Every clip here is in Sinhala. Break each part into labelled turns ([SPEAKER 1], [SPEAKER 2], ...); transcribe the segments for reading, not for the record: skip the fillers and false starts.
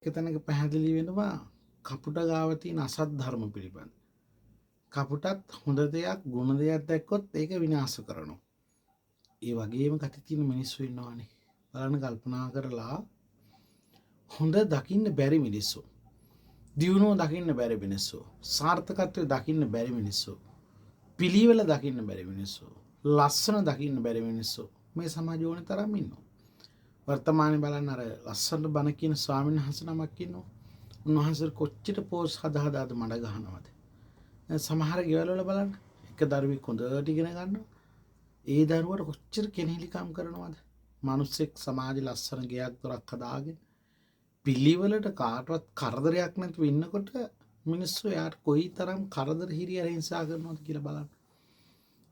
[SPEAKER 1] එක තැනක පැහැදිලි වෙනවා කපුට ගාව තියෙන අසත් ධර්ම පිළිබඳ. කපුටත් හොඳ දෙයක් ගුණ දෙයක් දැක්කොත් ඒක විනාශ කරනවා. ඒ වගේම ගති තියෙන මිනිස්සු ඉන්නවානේ. බලන්න කල්පනා කරලා හොඳ දකින්න බැරි මිනිස්සු. දියුණුව දකින්න බැරි මිනිස්සු. සාර්ථකත්වය දකින්න බැරි මිනිස්සු. පිළිවෙල දකින්න බැරි මිනිස්සු. ලස්සන දකින්න බැරි මිනිස්සු. මේ සමාජ ඕනේ තරම් ඉන්නවා. වර්තමානයේ බලන්න අර ලස්සනට බණ කියන ස්වාමීන් වහන්සේ නමක් ඉන්නවා. උන්වහන්සේ කොච්චර පෝස් හදාද මඩ ගහනවද. සමහර ගෙවල් වල බලන්න එක දරුවෙක් හොඳට ඉගෙන ගන්නවා. ඒ දරුවට කොච්චර කෙනෙහිලිකම් කරනවද. මිනිස්සෙක් සමාජෙ ලස්සන ගෙයක් දොරක් හදාගෙන පිළිවෙලට කාටවත් කරදරයක් නැතුව ඉන්නකොට මිනිස්සු යාට කොයි තරම් කරදර හිරිය හිංසා කරනවද කියලා බලන්න.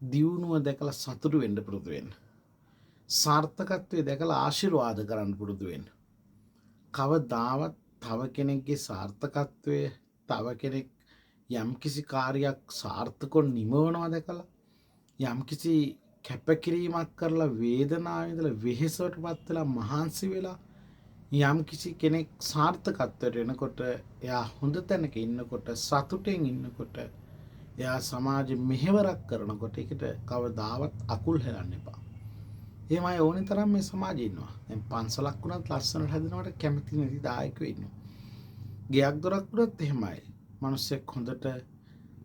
[SPEAKER 1] දියුණුව දැකලා සතුටු වෙන්න පුරුදු වෙන්න. සාර්ථකත්වය දැකලා ආශිර්වාද කරන්න පුරුදු වෙන්න. කවදාවත් තව කෙනෙක්ගේ සාර්ථකත්වය තව කෙනෙක් යම්කිසි කාර්යයක් සාර්ථකව නිමවනවා දැකලා යම්කිසි කැපකිරීමක් කරලා වේදනාව ඉඳලා වෙහෙසටපත් වෙලා මහන්සි වෙලා යම්කිසි කෙනෙක් සාර්ථකත්වයට එනකොට එයා හොඳ තැනක ඉන්නකොට සතුටෙන් ඉන්නකොට එයා සමාජෙ මෙහෙවරක් කරනකොට ඒකට කවදාවත් අකුල් හෙලන්න එපා. එහෙම අය ඕනේ තරම් මේ සමාජේ ඉන්නවා. දැන් පන්සලක් වුණත් ලස්සනට හදනවට කැමති නැති දායකයෝ ඉන්නවා. ගෙයක් දොරක් වුණත් එහෙමයි. මිනිස්සෙක් හොඳට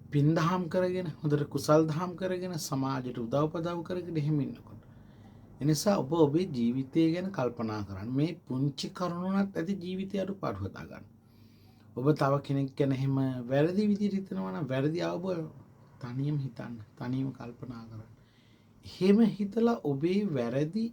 [SPEAKER 1] පින් දහම් කරගෙන හොඳට කුසල් දහම් කරගෙන සමාජයට උදව්පදව් කරගෙන එහෙම ඉන්නකොට. එනිසා ඔබ ඔබේ ජීවිතය ගැන කල්පනා කරන්න. මේ පුංචි කරුණුණත් ඇති ජීවිතය අඩුපාඩු හදා ගන්න. ඔබ තව කෙනෙක් ගැන එහෙම වැරදි විදිහට හිතනවා නම් වැරදි ඔබ තනියම හිතන්න. තනියම කල්පනා කරන්න. එහෙම හිතලා ඔබේ වැරදි